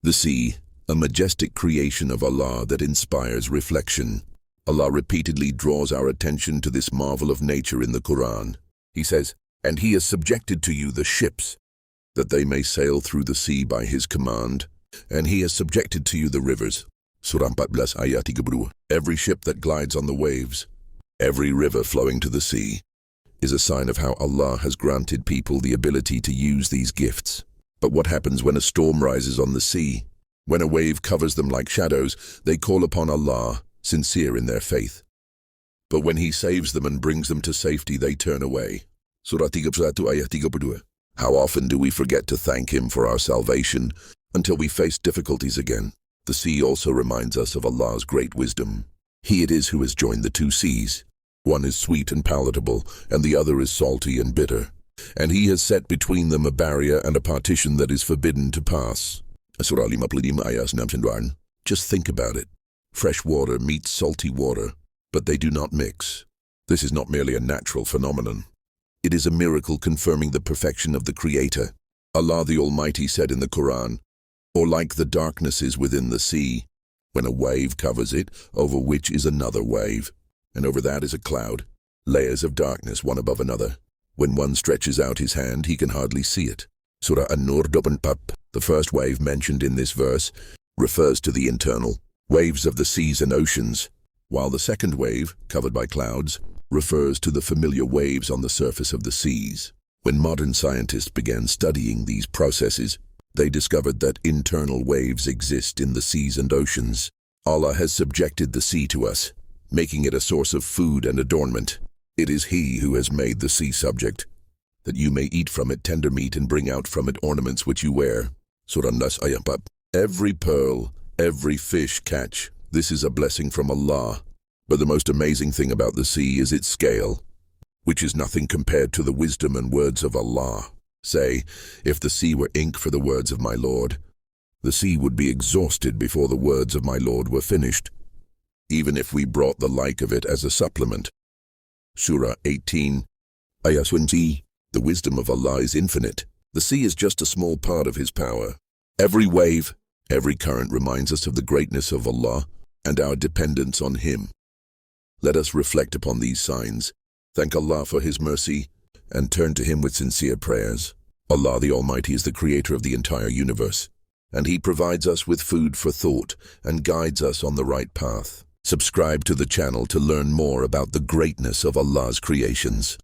The sea, a majestic creation of Allah that inspires reflection. Allah repeatedly draws our attention to this marvel of nature in the Koran. He says, "And He has subjected to you the ships, that they may sail through the sea by His command, and He has subjected to you the rivers." Surah 14 ayat 30. Every ship that glides on the waves, every river flowing to the sea, is a sign of how Allah has granted people the ability to use these gifts. But what happens when a storm rises on the sea? When a wave covers them like shadows, they call upon Allah, sincere in their faith. But when He saves them and brings them to safety, they turn away. Surah 31 ayat 32. How often do we forget to thank Him for our salvation until we face difficulties again? The sea also reminds us of Allah's great wisdom. He it is who has joined the two seas. One is sweet and palatable, and the other is salty and bitter. And He has set between them a barrier and a partition that is forbidden to pass. Surah 55 ayat 9. Just think about it. Fresh water meets salty water, but they do not mix. This is not merely a natural phenomenon. It is a miracle confirming the perfection of the Creator. Allah the Almighty said in the Koran, "Or like the darkness is within the sea, when a wave covers it, over which is another wave, and over that is a cloud, layers of darkness one above another. When one stretches out his hand, he can hardly see it." Surah An-Nur 4. The first wave mentioned in this verse refers to the internal waves of the seas and oceans, while the second wave, covered by clouds, refers to the familiar waves on the surface of the seas. When modern scientists began studying these processes, they discovered that internal waves exist in the seas and oceans. Allah has subjected the sea to us, making it a source of food and adornment. It is He who has made the sea subject, that you may eat from it tender meat and bring out from it ornaments which you wear. Surah Nas ayat 4. Every pearl, every fish catch, this is a blessing from Allah. But the most amazing thing about the sea is its scale, which is nothing compared to the wisdom and words of Allah. Say, if the sea were ink for the words of my Lord, the sea would be exhausted before the words of my Lord were finished, even if we brought the like of it as a supplement. Surah 18, ayat 20. The wisdom of Allah is infinite. The sea is just a small part of His power. Every wave, every current reminds us of the greatness of Allah and our dependence on Him. Let us reflect upon these signs, thank Allah for His mercy, and turn to Him with sincere prayers. Allah the Almighty is the Creator of the entire universe, and He provides us with food for thought and guides us on the right path. Subscribe to the channel to learn more about the greatness of Allah's creations.